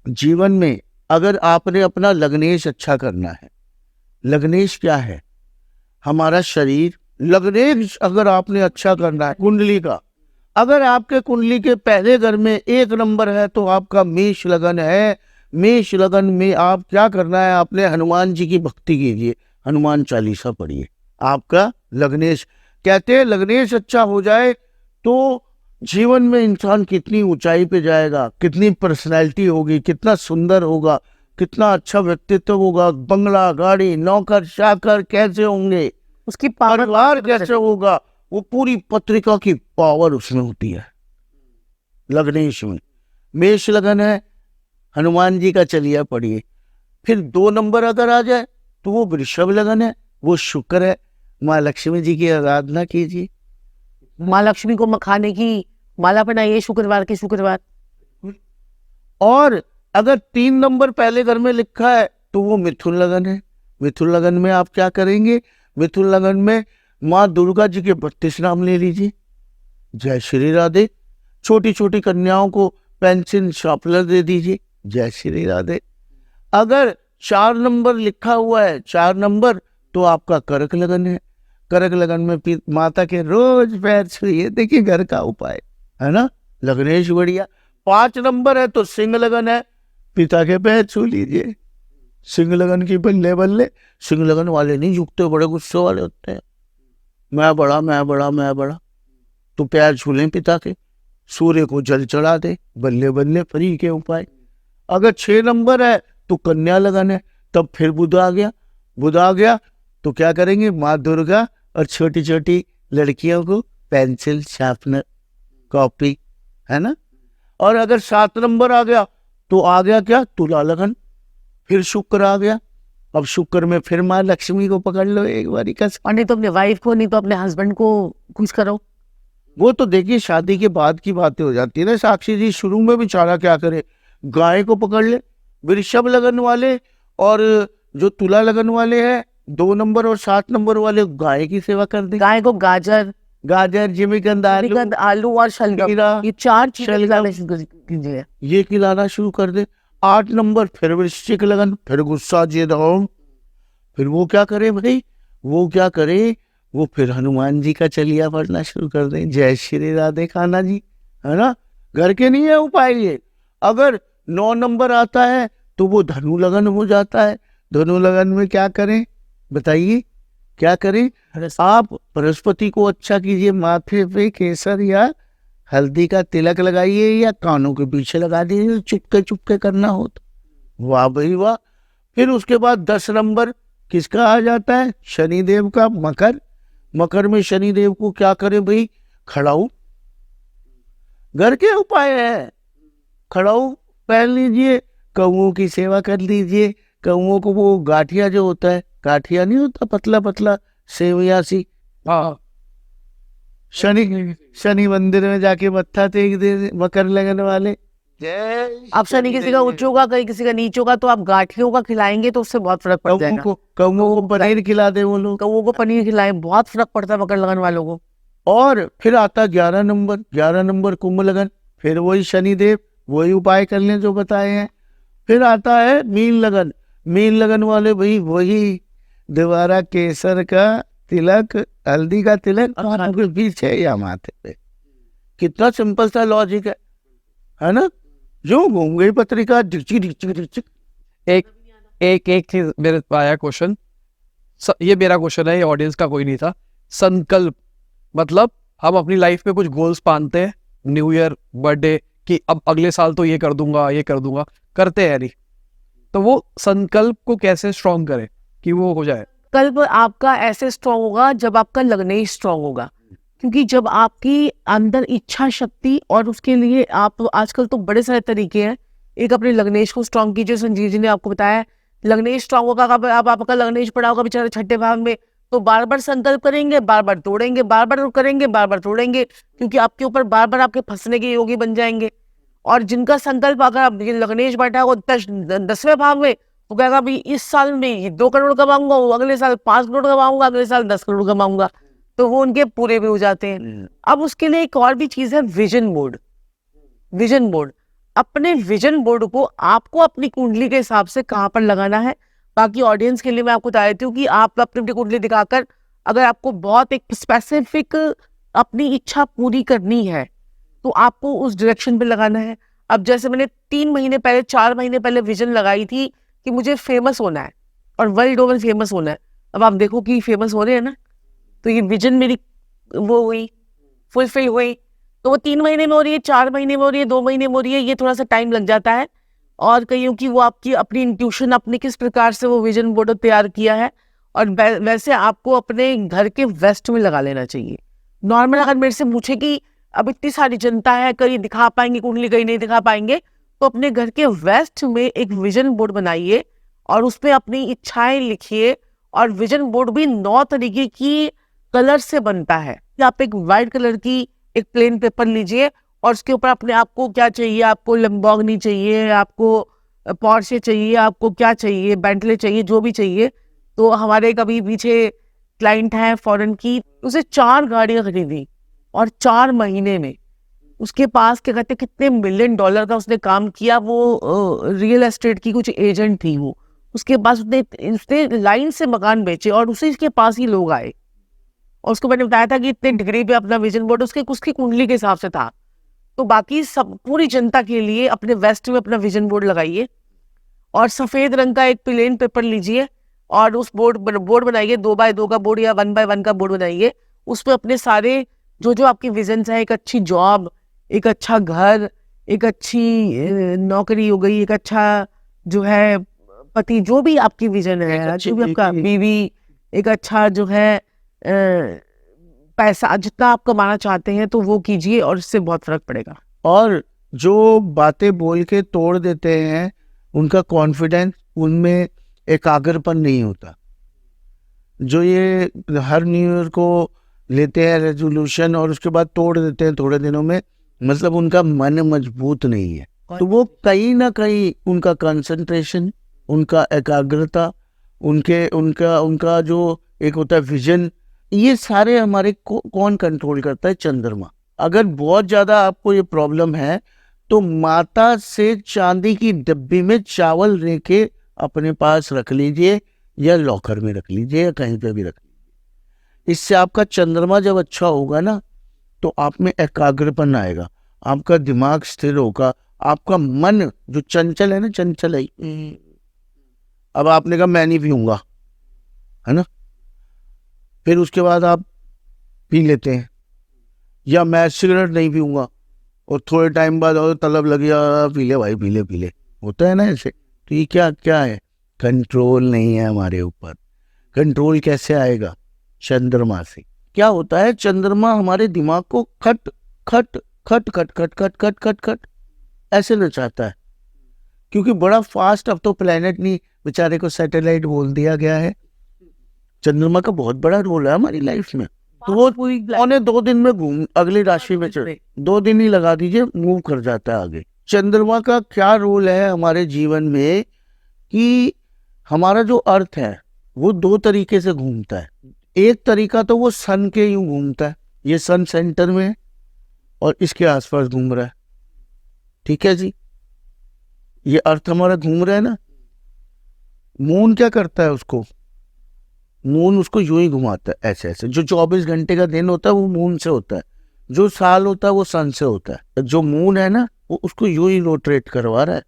जीवन में अगर आपने अपना लग्नेश अच्छा करना है, लग्नेश क्या है? हमारा शरीर। लग्नेश अगर आपने अच्छा करना है कुंडली का, अगर आपके कुंडली के पहले घर में 1 नंबर है तो आपका मेष लगन है। मेष लगन में आप क्या करना है, आपने हनुमान जी की भक्ति कीजिए, हनुमान चालीसा पढ़िए। आपका लग्नेश, कहते हैं लग्नेश अच्छा हो जाए तो जीवन में इंसान कितनी ऊंचाई पे जाएगा, कितनी पर्सनैलिटी होगी, कितना सुंदर होगा, कितना अच्छा व्यक्तित्व होगा, बंगला गाड़ी नौकर चाकर कैसे होंगे, उसकी पावर परिवार कैसे होगा, वो पूरी पत्रिका की पावर उसमें होती है लग्नेश में। मेष लगन है, हनुमान जी का चलिया पढ़िए। फिर 2 नंबर अगर आ जाए तो वो वृषभ लगन है, वो शुक्र है, माँ लक्ष्मी जी की आराधना कीजिए। माँ लक्ष्मी को मखाने की माला बनाइए शुक्रवार के शुक्रवार। और अगर 3 नंबर पहले घर में लिखा है तो वो मिथुन लगन है। मिथुन लगन में आप क्या करेंगे, मिथुन लगन में माँ दुर्गा जी के 32 नाम ले लीजिए, जय श्री राधे। छोटी छोटी कन्याओं को पेंसिल शार्पनर दे दीजिए, जय श्री राधे। अगर 4 नंबर लिखा हुआ है, 4 नंबर, तो आपका कर्क लगन है। कर्क लगन में माता के रोज पैर छुइए, देखिए घर का उपाय है ना, लग्नेश बढ़िया। 5 नंबर है तो सिंह लगन है, पिता के पैर छू लीजिए। सिंह लगन की बल्ले बल्ले। सिंह लगन वाले नहीं झुकते, बड़े गुस्से वाले होते हैं, मैं बड़ा मैं बड़ा मैं बड़ा। तो पैर छू लें पिता के, सूर्य को जल चढ़ा दे, बल्ले बल्ले फ्री के उपाय। अगर 6 नंबर है तो कन्या लगन है, तब फिर बुध आ गया। बुध आ गया तो क्या करेंगे, माँ दुर्गा और छोटी छोटी लड़कियों को पेंसिल शार्पनर कॉपी, है ना। और अगर 7 नंबर आ गया तो आ गया क्या, तुला लगन। फिर शुक्र आ गया, अब शुक्र में फिर माँ लक्ष्मी को पकड़ लो एक बारी का। और नहीं तो अपने वाइफ को, नहीं तो अपने हस्बैंड को खुश करो। वो तो देखिए शादी के बाद की बातें हो जाती है ना साक्षी जी, शुरू में बेचारा क्या करे, गाय को पकड़ ले। वृषभ लगन वाले और जो तुला लगन वाले हैं, 2 नंबर और 7 नंबर वाले गाय की सेवा कर दे। गाय को गाजर, गाजर, जिमीकंद, आलू और शलगम, खीरा, ये 4 चीजें शलगम, खिलाना शुरू कीजिए। ये खिलाना शुरू कर दे। 8 नंबर फिर वृश्चिक लगन, फिर गुस्सा जिद हो। फिर वो क्या करे भाई, वो क्या करे, वो फिर हनुमान जी का चलिया पढ़ना शुरू कर दे, जय श्री राधे खाना जी, है ना। घर के नहीं है उपाय ये। अगर 9 नंबर आता है तो वो धनु लगन हो जाता है। धनु लगन में क्या करें बताइए, क्या करें? आप बृहस्पति को अच्छा कीजिए, माथे पे केसर या हल्दी का तिलक लगाइए या कानों के पीछे लगा दीजिए, चुपके चुपके करना हो तो। वाह भाई वाह। फिर उसके बाद 10 नंबर किसका आ जाता है, शनिदेव का, मकर। मकर में शनिदेव को क्या करें भाई, खड़ाऊ। घर के उपाय है, खड़ाऊ पहन लीजिए, कौओं की सेवा कर लीजिए। कौओं को वो गाठिया जो होता है, गाठिया नहीं होता पतला पतला सेविया सी, हाँ, शनि मंदिर में जाके मत्था टेक दे मकर लगन वाले। अब शनि किसी का उच्च होगा, कहीं किसी का नीच होगा, तो आप गाठियों का खिलाएंगे तो उससे बहुत फर्क पड़ जाएगा। कौओं को पनीर खिला दे, वो लोग कौओं को पनीर खिलाएं, बहुत फर्क पड़ता है मकर लगन वालों को। और फिर आता 11 नंबर, 11 नंबर कुंभ लगन, फिर वही शनिदेव, वही उपाय कर लें जो बताए हैं। फिर आता है मीन लगन। मीन लगन वाले भाई वही दोबारा केसर का तिलक, हल्दी का तिलक कानों के पीछे या माथे पे। कितना सिंपल सा लॉजिक है ना। जो घूम गई पत्रिका, डिचक डिचक डिचक। एक चीज मेरे आया क्वेश्चन, ये मेरा क्वेश्चन है, ये ऑडियंस का कोई नहीं था। संकल्प मतलब हम अपनी लाइफ में कुछ गोल्स बांधते हैं, न्यू ईयर, बर्थडे, कि अब अगले साल तो ये कर दूंगा, ये कर दूंगा, करते हैं नहीं। तो वो संकल्प को कैसे स्ट्रॉन्ग करें कि वो हो जाए? संकल्प आपका ऐसे स्ट्रांग होगा जब आपका लग्नेश स्ट्रांग होगा, क्योंकि जब आपकी अंदर इच्छा शक्ति, और उसके लिए आप आजकल तो बड़े सारे तरीके हैं। एक अपने लग्नेश को स्ट्रांग कीजिए, संजीव जी ने आपको बताया लग्नेश स्ट्रांग होगा। अब आपका लग्नेश पड़ा होगा बेचारे छठे भाव में, तो बार बार संकल्प करेंगे, बार बार तोड़ेंगे, बार बार करेंगे, बार बार तोड़ेंगे, क्योंकि आपके ऊपर बार बार आपके फंसने के योगी बन जाएंगे। और जिनका संकल्प अगर आप लग्नेश बैठा हो 10वें भाव में, वो कहेगा भाई इस साल में 2 करोड़ कमाऊंगा, अगले साल 5 करोड़ कमाऊंगा, अगले साल 10 करोड़ कमाऊंगा, तो वो उनके पूरे भी हो जाते हैं। अब उसके लिए एक और भी चीज है, विजन बोर्ड। विजन बोर्ड अपने विजन बोर्ड को आपको अपनी कुंडली के हिसाब से कहाँ पर लगाना है। बाकी ऑडियंस के लिए मैं आपको बता देती हूँ कि आप अपनी कुंडली दिखाकर अगर आपको बहुत एक स्पेसिफिक अपनी इच्छा पूरी करनी है तो आपको उस डायरेक्शन पे लगाना है। अब जैसे मैंने 3 महीने पहले 4 महीने पहले विजन लगाई थी कि मुझे फेमस होना है और वर्ल्ड ओवर फेमस होना है। अब आप देखो कि फेमस हो रहे हैं ना, तो ये विजन मेरी वो हुई, फुलफिल हुई। तो वो 3 महीने में हो रही है, 4 महीने में हो रही है, 2 महीने में हो रही है, ये थोड़ा सा टाइम लग जाता है। और कईयों की वो आपकी अपनी इंट्यूशन, अपने किस प्रकार से वो विजन बोर्ड तैयार किया है। और वैसे आपको अपने घर के वेस्ट में लगा लेना चाहिए। नॉर्मल अगर मेरे से पूछे कि अब इतनी सारी जनता है, कहीं दिखा पाएंगे कुंडली, कहीं नहीं दिखा पाएंगे, तो अपने घर के वेस्ट में एक विजन बोर्ड बनाइए और उस पर अपनी इच्छाएं लिखिए। और विजन बोर्ड भी 9 तरीके की कलर से बनता है। आप एक वाइट कलर की एक प्लेन पेपर लीजिए और उसके ऊपर अपने आपको क्या चाहिए, आपको लैम्बोर्गिनी चाहिए, आपको पोर्शे चाहिए, आपको क्या चाहिए, बेंटले चाहिए, जो भी चाहिए। तो हमारे कभी पीछे क्लाइंट है फॉरेन की, उसे 4 गाड़ियां खरीदी और 4 महीने में उसके पास क्या कहते कितने $1 मिलियन का उसने काम किया। वो रियल एस्टेट की कुछ एजेंट थी वो, उसके पास उसने लाइन से मकान बेचे और उसी के पास ही लोग आए। और उसको मैंने बताया था कि इतने डिग्री पे अपना विजन बोर्ड उसकी कुंडली के हिसाब से था। तो बाकी सब पूरी जनता के लिए अपने वेस्ट में अपना विजन बोर्ड लगाइए और सफेद रंग का एक प्लेन पेपर लीजिए और उस बोर्ड बनाइए, 2x2 का बोर्ड या 1x1 का बोर्ड बनाइए। उसमें अपने सारे जो आपकी विजन है, एक अच्छी जॉब, एक अच्छा घर, एक अच्छी नौकरी हो गई, एक अच्छा जो है पति, जो भी आपकी विजन है, जो भी आपका बीवी, एक अच्छा जो है पैसा, जितना आप कमाना चाहते हैं तो वो कीजिए और इससे बहुत फर्क पड़ेगा। और जो बातें बोल के तोड़ देते हैं उनका कॉन्फिडेंस, उनमें एकाग्रपन नहीं होता। जो ये हर न्यू ईयर को लेते हैं रेजोल्यूशन और उसके बाद तोड़ देते हैं थोड़े दिनों में, मतलब उनका मन मजबूत नहीं है। तो वो कहीं ना कहीं उनका कंसंट्रेशन, उनका एकाग्रता, उनका जो एक होता है विजन, ये सारे हमारे कौन कंट्रोल करता है? चंद्रमा। अगर बहुत ज्यादा आपको ये प्रॉब्लम है तो माता से चांदी की डिब्बी में चावल लेके अपने पास रख लीजिए या लॉकर में रख लीजिए या कहीं पे भी रख लीजिए। इससे आपका चंद्रमा जब अच्छा होगा ना तो आप में एकाग्रपन आएगा, आपका दिमाग स्थिर होगा, आपका मन जो चंचल है ना, चंचल है। अब आपने कहा मैं नहीं पीऊंगा, है ना, फिर उसके बाद आप पी लेते हैं, या मैं सिगरेट नहीं पीऊंगा और थोड़े टाइम बाद और तलब लग गया, पी ले भाई, पी ले, होता है ना ऐसे। तो ये क्या है? कंट्रोल नहीं है हमारे ऊपर। कंट्रोल कैसे आएगा? चंद्रमा से। क्या होता है? चंद्रमा हमारे दिमाग को खट खट खट खट खट खट खट खट खट ऐसे नचाता है, क्योंकि बड़ा फास्ट, अब तो प्लेनेट नहीं, बेचारे को सैटेलाइट बोल दिया गया है। चंद्रमा का बहुत बड़ा रोल है हमारी लाइफ में। तो वो पौने 2 दिन में घूम अगली राशि में 2 दिन ही लगा दीजिए, मूव कर जाता है आगे। चंद्रमा का क्या रोल है हमारे जीवन में कि हमारा जो अर्थ है वो 2 तरीके से घूमता है। एक तरीका तो वो सन के यूं घूमता है, ये सन सेंटर में है और इसके आसपास घूम रहा है, ठीक है जी, ये अर्थ हमारा घूम रहा है ना। मून क्या करता है? मून उसको यूं ही घुमाता है, ऐसे ऐसे। जो 24 घंटे का दिन होता है वो मून से होता है, जो साल होता है वो सन से होता है। जो मून है ना वो उसको यूं ही रोटेट करवा रहा है।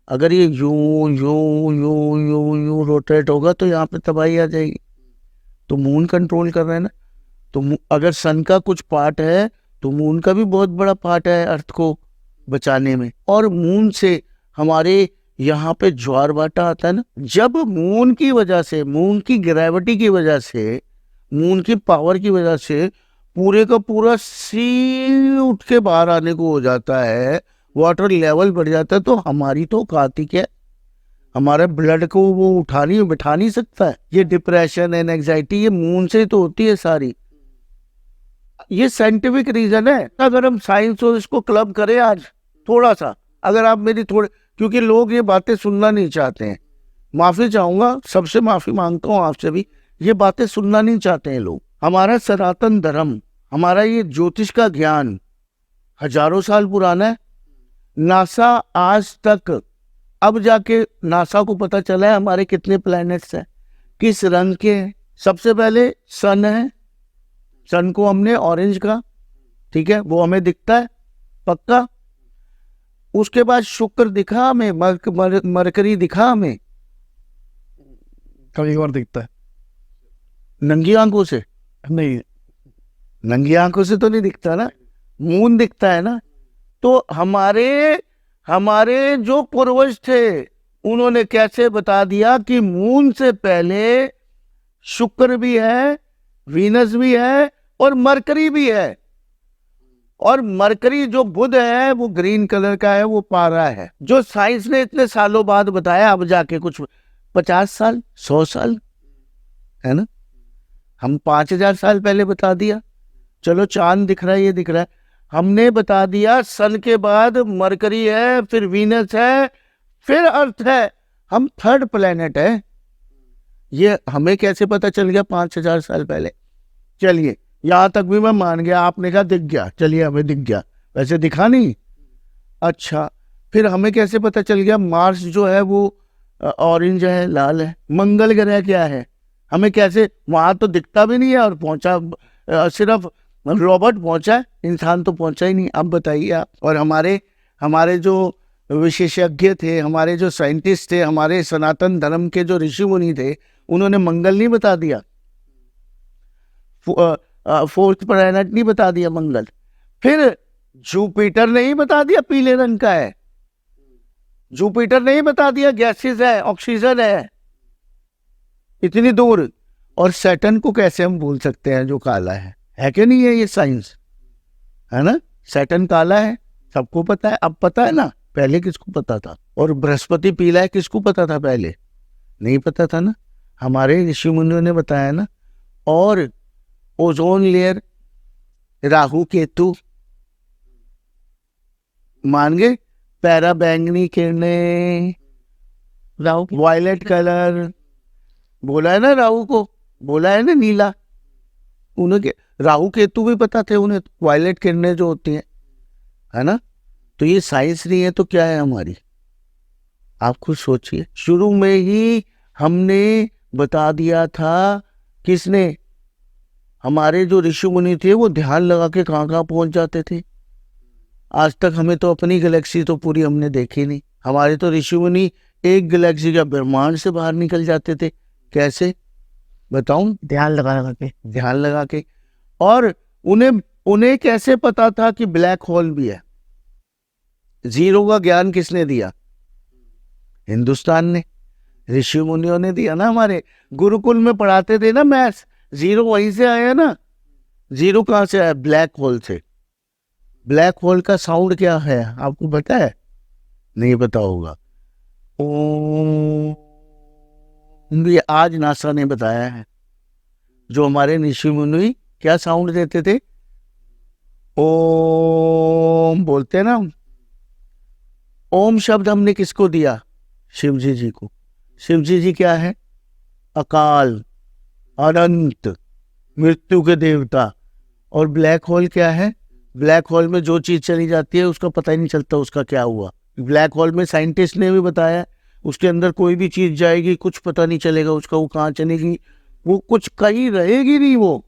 अगर ये यूं यूं यूं यूं यूं रोटेट होगा तो यहाँ पे तबाही आ जाएगी। तो मून कंट्रोल कर रहा है ना। तो अगर सन का कुछ पार्ट है तो मून का भी बहुत बड़ा पार्ट है अर्थ को बचाने में। और मून से हमारे यहाँ पे ज्वार भाटा आता है ना, जब मून की वजह से, मून की ग्रेविटी की वजह से, मून की पावर की वजह से पूरे का पूरा सी उठ के बाहर आने को हो जाता है, वाटर लेवल बढ़ जाता है, तो हमारी तो औकात क्या है? हमारे ब्लड को वो बिठा नहीं सकता है। ये डिप्रेशन एंड एंजाइटी ये मून से तो होती है सारी। ये साइंटिफिक रीजन है। अगर हम साइंस और इसको क्लब करें आज थोड़ा सा, अगर आप मेरी क्योंकि लोग ये बातें सुनना नहीं चाहते हैं, माफी चाहूंगा, सबसे माफी मांगता हूँ आपसे भी, ये बातें सुनना नहीं चाहते हैं लोग। हमारा सनातन धर्म, हमारा ये ज्योतिष का ज्ञान हजारों साल पुराना है। नासा आज तक, अब जाके नासा को पता चला है हमारे कितने प्लैनेट्स हैं, किस रंग के हैं। सबसे पहले सन है, सन को हमने ऑरेंज का, ठीक है, वो हमें दिखता है पक्का। उसके बाद शुक्र दिखा हमें, मरकरी दिखा हमें कभी कभार दिखता है। नंगी आंखों से, नहीं, नंगी आंखों से तो नहीं दिखता ना, मून दिखता है ना। तो हमारे हमारे जो पूर्वज थे उन्होंने कैसे बता दिया कि मून से पहले शुक्र भी है, वीनस भी है और मरकरी भी है। और मरकरी जो बुध है वो ग्रीन कलर का है, वो पारा है। जो साइंस ने इतने सालों बाद बताया, अब जाके कुछ 50 साल 100 साल है ना, हम 5000 साल पहले बता दिया। चलो चांद दिख रहा है, ये दिख रहा है, हमने बता दिया सन के बाद मरकरी है, फिर वीनस है, फिर अर्थ है, हम थर्ड प्लेनेट है। ये हमें कैसे पता चल गया 5000 साल पहले? चलिए यहां तक भी मैं मान गया, आपने कहा दिख गया, चलिए हमें दिख गया, वैसे दिखा नहीं। अच्छा, फिर हमें कैसे पता चल गया मार्स जो है वो ऑरेंज है, लाल है? मंगल ग्रह क्या है, हमें कैसे, वहां तो दिखता भी नहीं है और पहुंचा सिर्फ रोबोट पहुंचा है, इंसान तो पहुंचा ही नहीं। अब बताइए आप। और हमारे हमारे जो विशेषज्ञ थे, हमारे जो साइंटिस्ट थे, हमारे सनातन धर्म के जो ऋषि मुनि थे, उन्होंने मंगल नहीं बता दिया, फोर्थ प्लैनेट नहीं बता दिया मंगल। फिर जुपिटर नहीं बता दिया पीले रंग का है, जुपिटर नहीं बता दिया गैसेस है, ऑक्सीजन है, इतनी दूर। और सैटर्न को कैसे हम भूल सकते हैं जो काला है कि नहीं है? ये साइंस है ना, सैटर्न काला है, सबको पता है। अब पता है ना, पहले किसको पता था? और बृहस्पति पीला है, किसको पता था पहले? नहीं पता था ना, हमारे ऋषि मुनियों ने बताया ना। और ओजोन लेयर, राहु केतु, मान गए? पैरा बैंगनी किरणें, राहु की वायलेट कलर, बोला है ना राहु को, बोला है ना नीला। उन्हें राहु केतु भी पता थे उन्हें, वायलेट किरणें जो होती हैं, है ना। तो ये साइंस नहीं है तो क्या है हमारी? आप खुद सोचिए। शुरू में ही हमने बता दिया था, किसने? हमारे जो ऋषि मुनि थे वो ध्यान लगा के कहाँ कहाँ पहुंच जाते थे। आज तक हमें तो अपनी गैलेक्सी तो पूरी हमने देखी नहीं, हमारे तो ऋषि मुनि एक गैलेक्सी का ब्रह्मांड से बाहर निकल जाते थे। कैसे बताऊं? ध्यान लगा के। ध्यान लगा के। और उन्हें उन्हें कैसे पता था कि ब्लैक होल भी है? जीरो का ज्ञान किसने दिया? हिंदुस्तान ने, ऋषि मुनियों ने दिया ना। हमारे गुरुकुल में पढ़ाते थे ना मैथ्स, जीरो वहीं से आया ना। जीरो कहाँ से आया? ब्लैक होल से। ब्लैक होल का साउंड क्या है आपको पता है? नहीं पता होगा। ये आज नासा ने बताया है। जो हमारे ऋषि मुनि क्या साउंड देते थे? ओम बोलते हैं ना। ओम शब्द हमने किसको दिया? शिव जी को। शिव जी क्या है? अकाल, अनंत, मृत्यु के देवता। और ब्लैक होल क्या है? ब्लैक होल में जो चीज चली जाती है उसका पता ही नहीं चलता उसका क्या हुआ। ब्लैक होल में साइंटिस्ट ने भी बताया, उसके अंदर कोई भी चीज जाएगी कुछ पता नहीं चलेगा उसका, वो कहाँ चलेगी, वो कुछ कहीं रहेगी नहीं वो।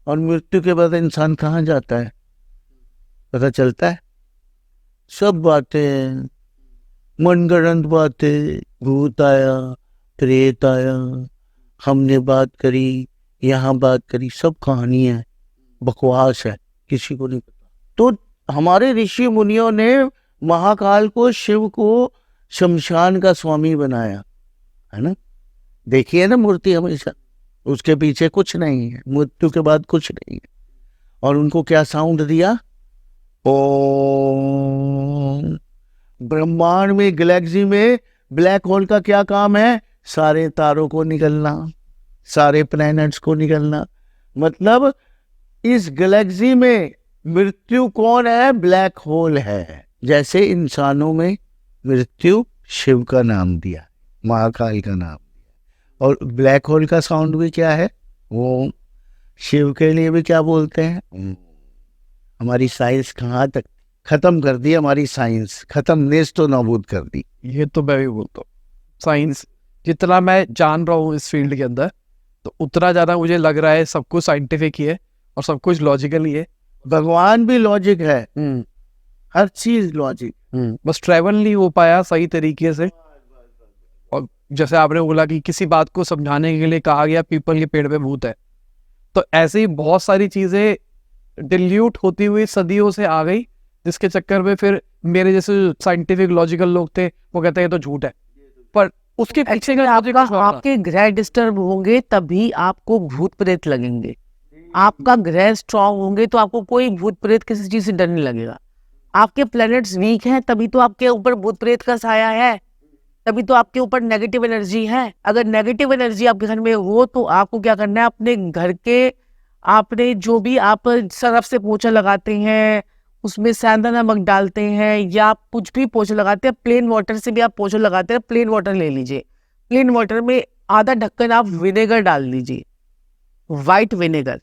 और मृत्यु के बाद इंसान कहाँ जाता है पता चलता है? सब बातें, मनगढ़ंत बातें, भूत आया, प्रेत आया, हमने बात करी, यहाँ बात करी, सब कहानी है, बकवास है, किसी को नहीं पता। तो हमारे ऋषि मुनियों ने महाकाल को, शिव को शमशान का स्वामी बनाया, है ना। देखिए ना मूर्ति हमेशा, उसके पीछे कुछ नहीं है, मृत्यु के बाद कुछ नहीं है। और उनको क्या साउंड दिया? ओम। ब्रह्मांड में, गैलेक्सी में ब्लैक होल का क्या काम है? सारे तारों को निकलना, सारे प्लैनेट्स को निकलना। मतलब इस गैलेक्सी में मृत्यु कौन है? ब्लैक होल है। जैसे इंसानों में मृत्यु शिव का नाम दिया, महाकाल का नाम दिया। और ब्लैक होल का साउंड भी क्या है? ओम। शिव के लिए भी क्या बोलते हैं? हमारी साइंस खत्म कर दी हमारी साइंस, खत्म, नेस्त तो नाबूद कर दी। ये तो मैं भी बोलता हूँ, साइंस जितना मैं जान रहा हूँ इस फील्ड के अंदर, तो उतना ज़्यादा मुझे लग रहा है सब कुछ साइंटिफिक ही है और सब कुछ लॉजिकल ही है। भगवान भी लॉजिक है, हर चीज लॉजिक। बस ट्रैवल नहीं हो पाया सही तरीके से। और जैसे आपने बोला कि किसी बात को समझाने के लिए कहा गया पीपल के पेड़ पे भूत है, तो ऐसे ही बहुत सारी चीजें डिल्यूट होती हुई सदियों से आ गई, जिसके चक्कर में फिर मेरे जैसे साइंटिफिक लॉजिकल लोग थे वो कहते हैं ये तो झूठ है, पर उसके पीछे एक्चुअली का logic कुछ और था। आपके ग्रह डिस्टर्ब होंगे तभी आपको भूत प्रेत लगेंगे। आपका ग्रह स्ट्रांग होंगे तो आपको कोई भूत प्रेत किसी चीज से डर नहीं लगेगा। आपके प्लैनेट्स वीक हैं तभी तो आपके ऊपर भूत प्रेत का साया है, तभी तो आपके ऊपर नेगेटिव एनर्जी है। अगर नेगेटिव एनर्जी आपके घर में हो तो आपको क्या करना है, अपने घर के, आपने जो भी आप सरफ से पोछा लगाते हैं उसमें सेंधा नमक डालते हैं या आप कुछ भी पोछा लगाते हैं, प्लेन वाटर से भी आप पोछा लगाते हैं, प्लेन वाटर ले लीजिए, प्लेन वाटर में आधा ढक्कन आप विनेगर डाल दीजिए, वाइट विनेगर,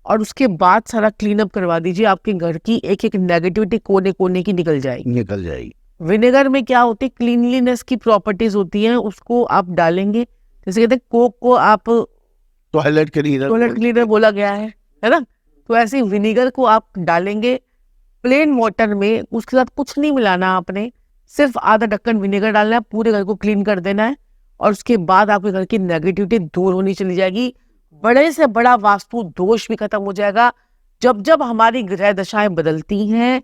और उसके बाद सारा क्लीन अप करवा दीजिए। आपके घर की एक एक नेगेटिविटी कोने कोने की निकल जाएगी। निकल जाएगी। विनेगर में क्या होती है, क्लीनलीनेस की प्रॉपर्टीज होती हैं, उसको आप डालेंगे। जैसे कहते हैं कोक को आप टॉयलेट क्लीनर बोला गया है ना, तो ऐसे ही विनेगर को आप डालेंगे प्लेन वाटर में, उसके साथ कुछ नहीं मिलाना आपने, सिर्फ आधा ढक्कन विनेगर डालना है, पूरे घर को क्लीन कर देना है, और उसके बाद आपके घर की नेगेटिविटी दूर होनी चली जाएगी। बड़े से बड़ा वास्तु दोष भी खत्म हो जाएगा। जब जब हमारी ग्रह दशाएं बदलती हैं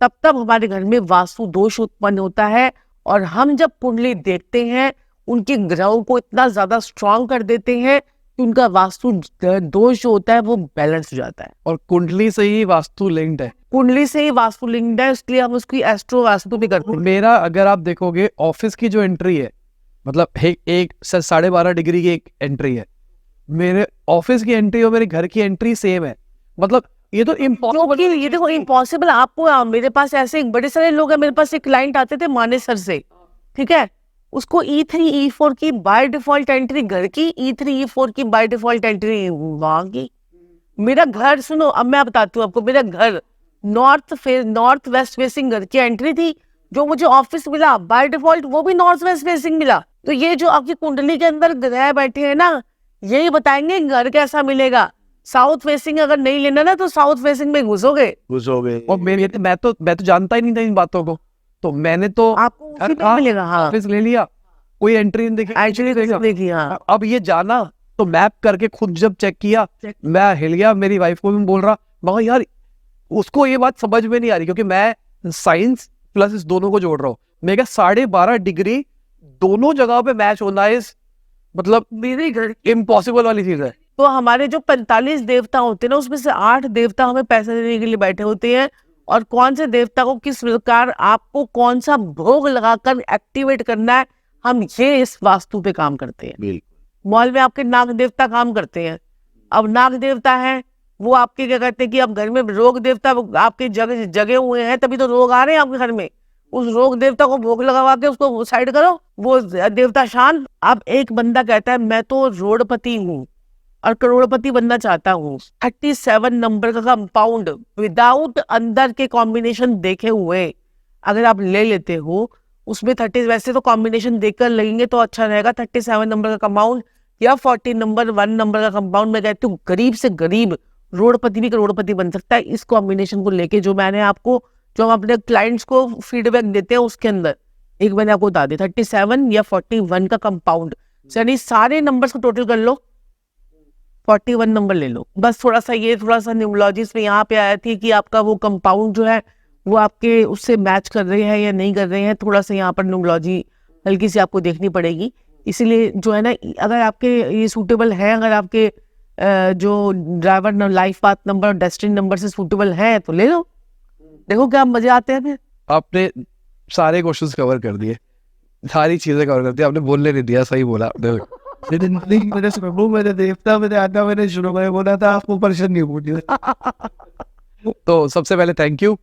तब तब हमारे घर में वास्तु दोष उत्पन्न होता है, और हम जब कुंडली देखते हैं उनके ग्रहों को इतना ज्यादा स्ट्रांग कर देते हैं कि उनका वास्तु दोष जो होता है वो बैलेंस हो जाता है। और कुंडली से ही वास्तु लिंक्ड है। कुंडली से ही वास्तु लिंक्ड है, इसलिए हम उसकी एस्ट्रो वास्तु भी करते हैं। मेरा अगर आप देखोगे ऑफिस की जो एंट्री है, मतलब एक 12.5 डिग्री की एक एंट्री है, मेरे ऑफिस की एंट्री और मेरे घर की एंट्री सेम है। मतलब ये तो इम्पॉसिबल। ये देखो इम्पॉसिबल आपको, मेरे पास ऐसे बड़े सारे लोग हैं, मेरे पास एक क्लाइंट आते थे मानेसर से, ठीक है, उसको E3 E4 की बाय डिफॉल्ट एंट्री घर की, E3 E4 की बाय डिफॉल्ट एंट्री वहां की। मेरा घर सुनो, अब मैं बताती हूँ आपको, मेरा घर नॉर्थ वेस्ट फेसिंग घर की एंट्री थी, जो मुझे ऑफिस मिला बाय डिफॉल्ट वो भी नॉर्थ वेस्ट फेसिंग मिला। तो ये जो आपकी कुंडली के अंदर ग्रह बैठे हैं ना, यही बताएंगे घर कैसा मिलेगा। साउथ फेसिंग अगर नहीं लेना ना तो साउथ फेसिंग में घुसोगे। और मैं तो जानता ही नहीं था इन बातों को, तो मैंने तो आपको उसी में मिलेगा। हाँ, ऑफिस ले लिया, कोई एंट्री नहीं देखी, एक्चुअली देखिए। हाँ, अब ये जाना तो मैप करके खुद जब चेक किया, मैं हिल गया। मेरी वाइफ को भी बोल रहा, मगर यार उसको ये बात समझ में नहीं आ रही, क्योंकि मैं साइंस प्लस इस दोनों को जोड़ रहा हूँ। मैं क्या 12.5 डिग्री दोनों जगह पे मैच होना है, मतलब मेरे घर इम्पॉसिबल वाली चीज है। तो हमारे जो 45 देवता होते हैं ना, उसमें से 8 देवता हमें पैसे देने के लिए बैठे होते हैं, और कौन से देवता को किस प्रकार आपको कौन सा भोग लगाकर एक्टिवेट करना है, हम ये इस वास्तु पे काम करते हैं। मॉल में आपके नाग देवता काम करते हैं। अब नाग देवता है वो आपके क्या कहते हैं कि अब घर में रोग देवता आपके जगे हुए हैं, तभी तो रोग आ रहे हैं आपके घर में। उस रोग देवता को भोग लगवा के उसको साइड करो, वो देवता शांत। अब एक बंदा कहता है मैं तो रोडपति हूँ और करोड़पति बनना चाहता हूँ, 37 नंबर का कंपाउंड विदाउट अंदर के कॉम्बिनेशन देखे हुए अगर आप ले लेते हो, उसमें 30, वैसे तो कॉम्बिनेशन देखकर लगेंगे तो अच्छा रहेगा, 37 नंबर का कंपाउंड या 40 नंबर 1 नंबर का कंपाउंड, मैं कहती हूँ गरीब से गरीब रोडपति भी करोड़पति बन सकता है। इस कॉम्बिनेशन को लेके जो मैंने आपको, जो हम अपने क्लाइंट्स को फीडबैक देते हैं उसके अंदर एक मैंने आपको बता दिया, 37 या 41 का कंपाउंड, यानी सारे नंबर्स को टोटल कर लो, 41 नंबर ले लो। बस थोड़ा सा न्यूमरोलॉजिस्ट में यहाँ पे आया थी कि आपका वो कंपाउंड जो है वो आपके उससे मैच कर रहे हैं या नहीं कर रहे हैं, थोड़ा सा यहाँ पर न्यूमरोलॉजी हल्की सी आपको देखनी पड़ेगी। इसीलिए जो है ना, अगर आपके ये सूटेबल है, अगर आपके जो ड्राइवर लाइफ पाथ नंबर और डेस्टिनी नंबर से सूटेबल है तो ले लो, देखो क्या मजे आते हैं। फिर आपने सारे क्वेश्चंस कवर कर दिए, सारी चीजें कवर कर दी, आपने बोलने नहीं दिया, सही बोला आपने। मेरे देवता मेरे आटा मैंने शुरू में बोला था, आपको परेशान नहीं पूछी। तो सबसे पहले थैंक यू,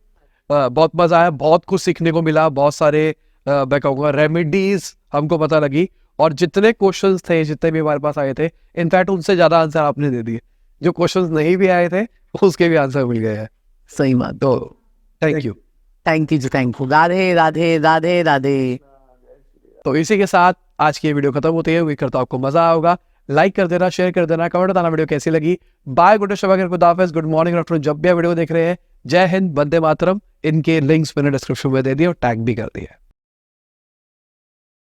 बहुत मजा आया, बहुत कुछ सीखने को मिला, बहुत सारे मैं कहूँगा रेमेडीज हमको पता लगी, और जितने क्वेश्चंस थे, जितने भी हमारे पास आए थे, इनफैक्ट उनसे ज्यादा आंसर आपने दे दिए। जो क्वेश्चंस नहीं भी आए थे उसके भी आंसर मिल गए हैं। सही बात। तो thank you. Thank you ji, thank you. Radhe Radhe Radhe Radhe. तो इसी के साथ आज की ये वीडियो खत्म होती है। उम्मीद करता हूं आपको मजा आया होगा। लाइक कर देना, शेयर कर देना, कमेंट बताना वीडियो कैसी लगी। बाय, गुड शबा, खुदा हाफिज़, गुड मॉर्निंग आफ्टरनून, जब भी आप वीडियो देख रहे हैं। जय हिंद, वंदे मातरम। इनके लिंक्स मैंने डिस्क्रिप्शन में दे दिए और टैग भी कर दिया है।